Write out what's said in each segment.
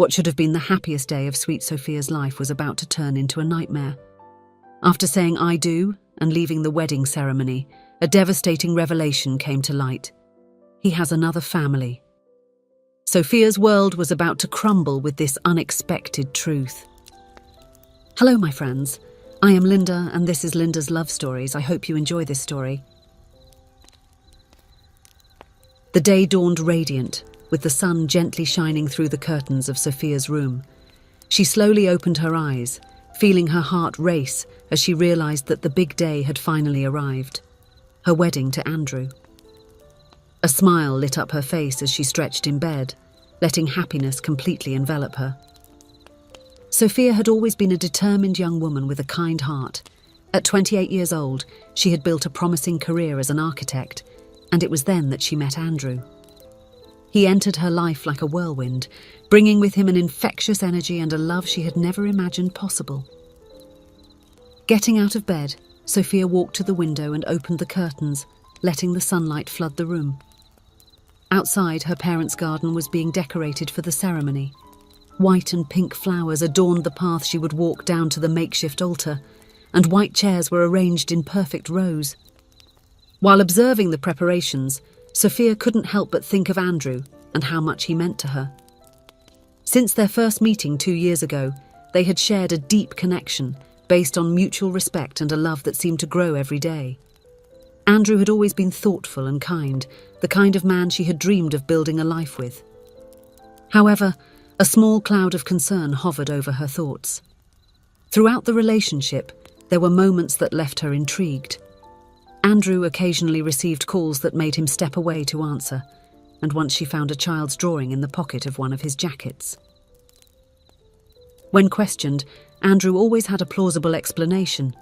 What should have been the happiest day of sweet Sophia's life was about to turn into a nightmare. After saying "I do" and leaving the wedding ceremony, a devastating revelation came to light. He has another family. Sophia's world was about to crumble with this unexpected truth. Hello, my friends. I am Linda, and this is Linda's Love Stories. I hope you enjoy this story. The day dawned radiant, with the sun gently shining through the curtains of Sophia's room. She slowly opened her eyes, feeling her heart race as she realized that the big day had finally arrived. Her wedding to Andrew. A smile lit up her face as she stretched in bed, letting happiness completely envelop her. Sophia had always been a determined young woman with a kind heart. At 28 years old, she had built a promising career as an architect, and it was then that she met Andrew. He entered her life like a whirlwind, bringing with him an infectious energy and a love she had never imagined possible. Getting out of bed, Sophia walked to the window and opened the curtains, letting the sunlight flood the room. Outside, her parents' garden was being decorated for the ceremony. White and pink flowers adorned the path she would walk down to the makeshift altar, and white chairs were arranged in perfect rows. While observing the preparations, Sophia couldn't help but think of Andrew and how much he meant to her. Since their first meeting 2 years ago, they had shared a deep connection based on mutual respect and a love that seemed to grow every day. Andrew had always been thoughtful and kind, the kind of man she had dreamed of building a life with. However, a small cloud of concern hovered over her thoughts. Throughout the relationship, there were moments that left her intrigued. Andrew occasionally received calls that made him step away to answer, and once she found a child's drawing in the pocket of one of his jackets. When questioned, Andrew always had a plausible explanation,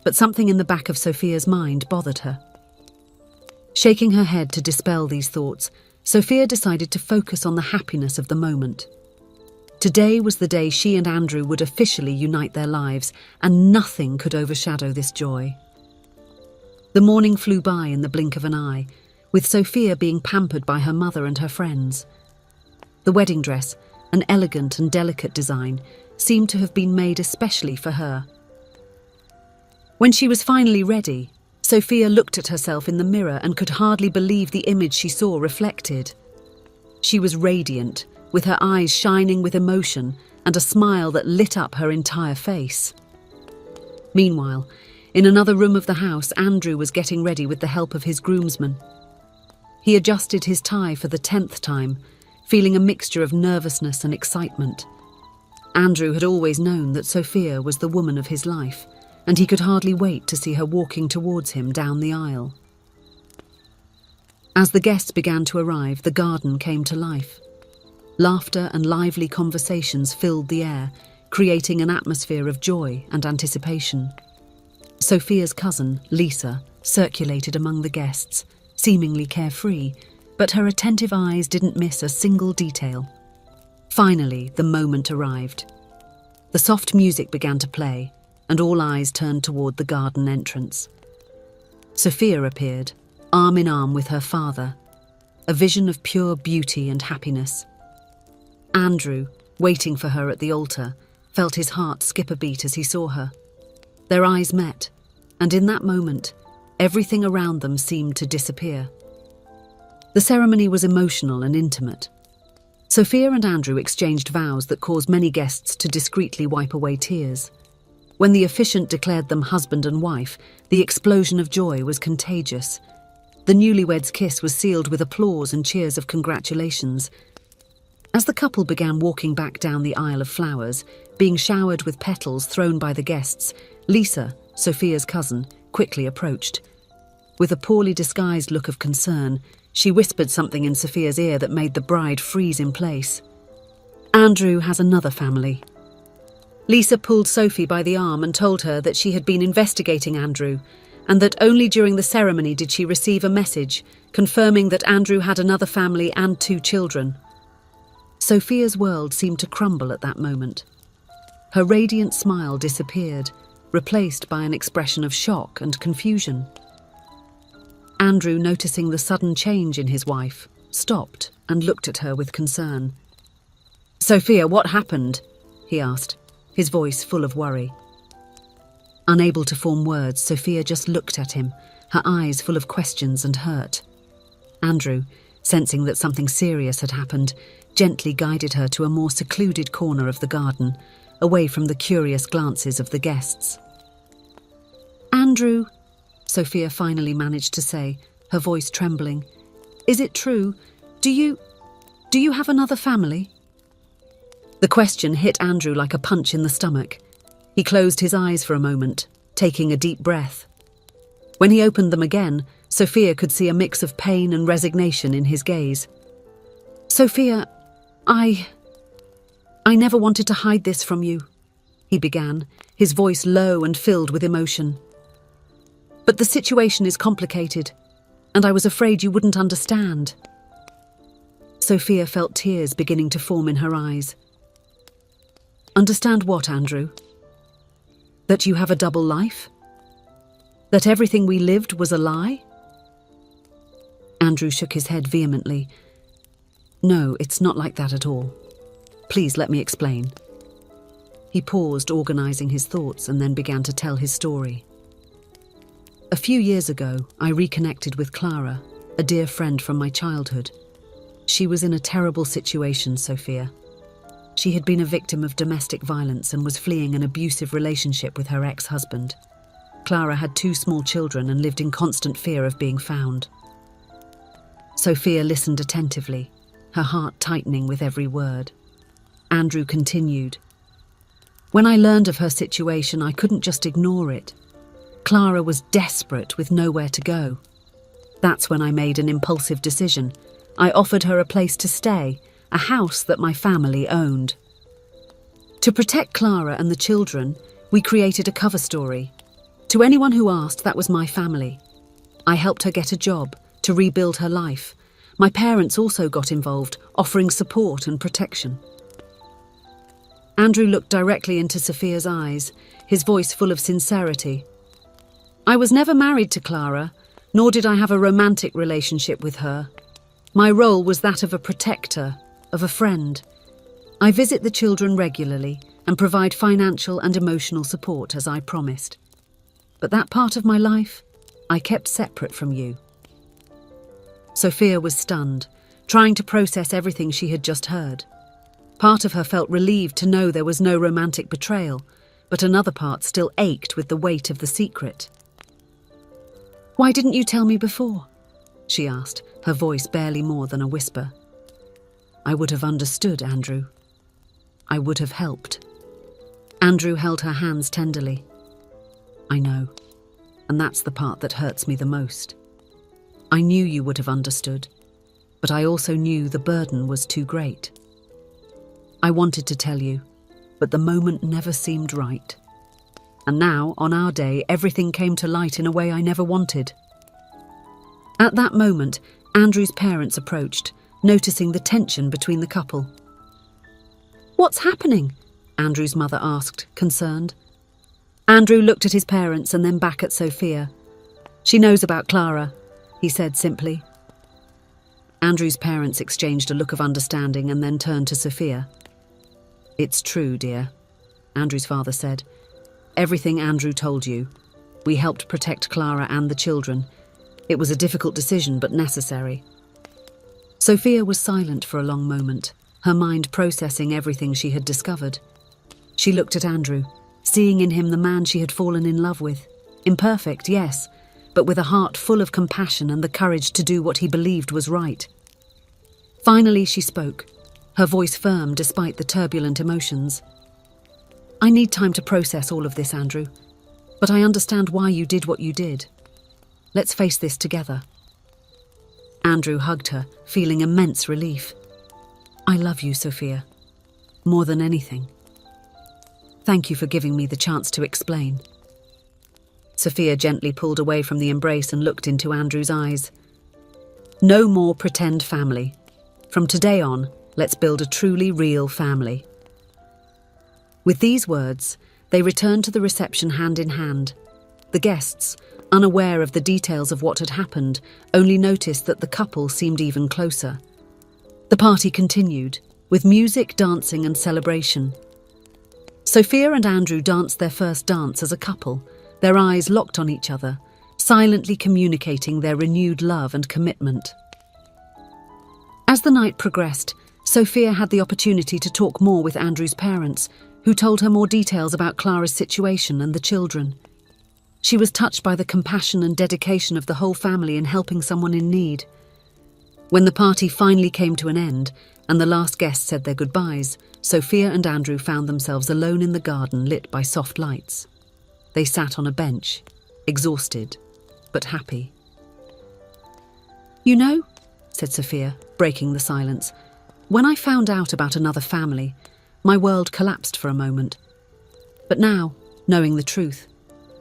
but something in the back of Sophia's mind bothered her. Shaking her head to dispel these thoughts, Sophia decided to focus on the happiness of the moment. Today was the day she and Andrew would officially unite their lives, and nothing could overshadow this joy. The morning flew by in the blink of an eye, with Sophia being pampered by her mother and her friends. The wedding dress, an elegant and delicate design, seemed to have been made especially for her. When she was finally ready, Sophia looked at herself in the mirror and could hardly believe the image she saw reflected. She was radiant, with her eyes shining with emotion and a smile that lit up her entire face. Meanwhile, in another room of the house, Andrew was getting ready with the help of his groomsmen. He adjusted his tie for the 10th time, feeling a mixture of nervousness and excitement. Andrew had always known that Sophia was the woman of his life, and he could hardly wait to see her walking towards him down the aisle. As the guests began to arrive, the garden came to life. Laughter and lively conversations filled the air, creating an atmosphere of joy and anticipation. Sophia's cousin, Lisa, circulated among the guests, seemingly carefree, but her attentive eyes didn't miss a single detail. Finally, the moment arrived. The soft music began to play, and all eyes turned toward the garden entrance. Sophia appeared, arm in arm with her father, a vision of pure beauty and happiness. Andrew, waiting for her at the altar, felt his heart skip a beat as he saw her. Their eyes met, and in that moment, everything around them seemed to disappear. The ceremony was emotional and intimate. Sophia and Andrew exchanged vows that caused many guests to discreetly wipe away tears. When the officiant declared them husband and wife, the explosion of joy was contagious. The newlyweds' kiss was sealed with applause and cheers of congratulations. As the couple began walking back down the aisle of flowers, being showered with petals thrown by the guests, Lisa, Sophia's cousin, quickly approached. With a poorly disguised look of concern, she whispered something in Sophia's ear that made the bride freeze in place. Andrew has another family. Lisa pulled Sophie by the arm and told her that she had been investigating Andrew, and that only during the ceremony did she receive a message confirming that Andrew had another family and 2 children. Sophia's world seemed to crumble at that moment. Her radiant smile disappeared, replaced by an expression of shock and confusion. Andrew, noticing the sudden change in his wife, stopped and looked at her with concern. "Sophia, what happened?" he asked, his voice full of worry. Unable to form words, Sophia just looked at him, her eyes full of questions and hurt. Andrew, sensing that something serious had happened, gently guided her to a more secluded corner of the garden, away from the curious glances of the guests. "Andrew," Sophia finally managed to say, her voice trembling, "is it true? Do you have another family?" The question hit Andrew like a punch in the stomach. He closed his eyes for a moment, taking a deep breath. When he opened them again, Sophia could see a mix of pain and resignation in his gaze. "Sophia, I never wanted to hide this from you," he began, his voice low and filled with emotion. "But the situation is complicated, and I was afraid you wouldn't understand." Sophia felt tears beginning to form in her eyes. "Understand what, Andrew? That you have a double life? That everything we lived was a lie?" Andrew shook his head vehemently. "No, it's not like that at all. Please let me explain." He paused, organizing his thoughts, and then began to tell his story. "A few years ago, I reconnected with Clara, a dear friend from my childhood. She was in a terrible situation, Sophia. She had been a victim of domestic violence and was fleeing an abusive relationship with her ex-husband. Clara had 2 small children and lived in constant fear of being found." Sophia listened attentively, her heart tightening with every word. Andrew continued, "When I learned of her situation, I couldn't just ignore it. Clara was desperate with nowhere to go. That's when I made an impulsive decision. I offered her a place to stay, a house that my family owned. To protect Clara and the children, we created a cover story. To anyone who asked, that was my family. I helped her get a job, to rebuild her life. My parents also got involved, offering support and protection." Andrew looked directly into Sophia's eyes, his voice full of sincerity. "I was never married to Clara, nor did I have a romantic relationship with her. My role was that of a protector, of a friend. I visit the children regularly and provide financial and emotional support as I promised. But that part of my life, I kept separate from you." Sophia was stunned, trying to process everything she had just heard. Part of her felt relieved to know there was no romantic betrayal, but another part still ached with the weight of the secret. "Why didn't you tell me before?" she asked, her voice barely more than a whisper. "I would have understood, Andrew. I would have helped." Andrew held her hands tenderly. "I know, and that's the part that hurts me the most. I knew you would have understood, but I also knew the burden was too great. I wanted to tell you, but the moment never seemed right. And now, on our day, everything came to light in a way I never wanted." At that moment, Andrew's parents approached, noticing the tension between the couple. "What's happening?" Andrew's mother asked, concerned. Andrew looked at his parents and then back at Sophia. "She knows about Clara," he said simply. Andrew's parents exchanged a look of understanding and then turned to Sophia. "It's true, dear," Andrew's father said. "Everything Andrew told you. We helped protect Clara and the children. It was a difficult decision, but necessary." Sophia was silent for a long moment, her mind processing everything she had discovered. She looked at Andrew, seeing in him the man she had fallen in love with. Imperfect, yes, but with a heart full of compassion and the courage to do what he believed was right. Finally, she spoke, her voice firm despite the turbulent emotions. "I need time to process all of this, Andrew, but I understand why you did what you did. Let's face this together." Andrew hugged her, feeling immense relief. "I love you, Sophia, more than anything. Thank you for giving me the chance to explain." Sophia gently pulled away from the embrace and looked into Andrew's eyes. "No more pretend family. From today on, let's build a truly real family." With these words, they returned to the reception hand in hand. The guests, unaware of the details of what had happened, only noticed that the couple seemed even closer. The party continued, with music, dancing and celebration. Sophia and Andrew danced their first dance as a couple, their eyes locked on each other, silently communicating their renewed love and commitment. As the night progressed, Sophia had the opportunity to talk more with Andrew's parents, who told her more details about Clara's situation and the children. She was touched by the compassion and dedication of the whole family in helping someone in need. When the party finally came to an end and the last guests said their goodbyes, Sophia and Andrew found themselves alone in the garden lit by soft lights. They sat on a bench, exhausted, but happy. "You know," said Sophia, breaking the silence, "when I found out about another family, my world collapsed for a moment. But now, knowing the truth,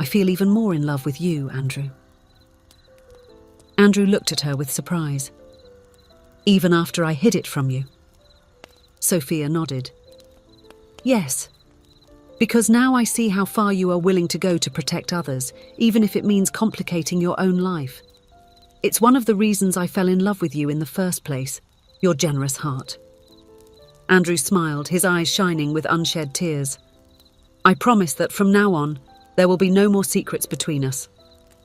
I feel even more in love with you, Andrew." Andrew looked at her with surprise. "Even after I hid it from you?" Sophia nodded. "Yes, because now I see how far you are willing to go to protect others, even if it means complicating your own life. It's one of the reasons I fell in love with you in the first place, your generous heart." Andrew smiled, his eyes shining with unshed tears. "I promise that from now on, there will be no more secrets between us.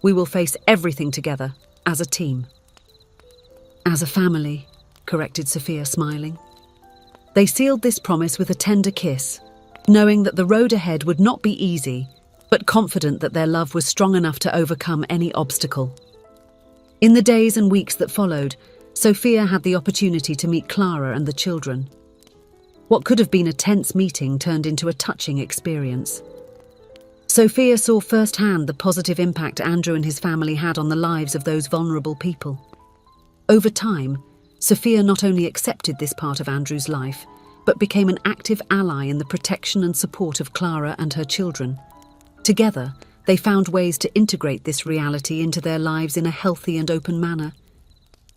We will face everything together, as a team." "As a family," corrected Sophia, smiling. They sealed this promise with a tender kiss, knowing that the road ahead would not be easy, but confident that their love was strong enough to overcome any obstacle. In the days and weeks that followed, Sophia had the opportunity to meet Clara and the children. What could have been a tense meeting turned into a touching experience. Sophia saw firsthand the positive impact Andrew and his family had on the lives of those vulnerable people. Over time, Sophia not only accepted this part of Andrew's life, but became an active ally in the protection and support of Clara and her children. Together, they found ways to integrate this reality into their lives in a healthy and open manner.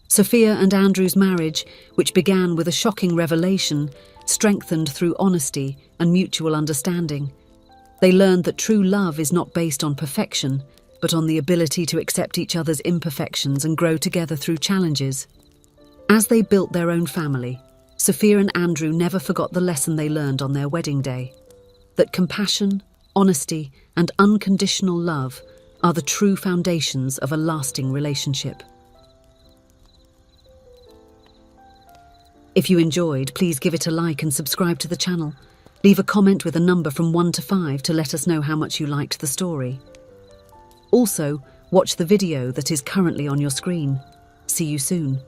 Sophia and Andrew's marriage, which began with a shocking revelation, strengthened through honesty and mutual understanding. They learned that true love is not based on perfection, but on the ability to accept each other's imperfections and grow together through challenges. As they built their own family, Sophia and Andrew never forgot the lesson they learned on their wedding day, that compassion, honesty, and unconditional love are the true foundations of a lasting relationship. If you enjoyed, please give it a like and subscribe to the channel. Leave a comment with a number from 1 to 5 to let us know how much you liked the story. Also, watch the video that is currently on your screen. See you soon.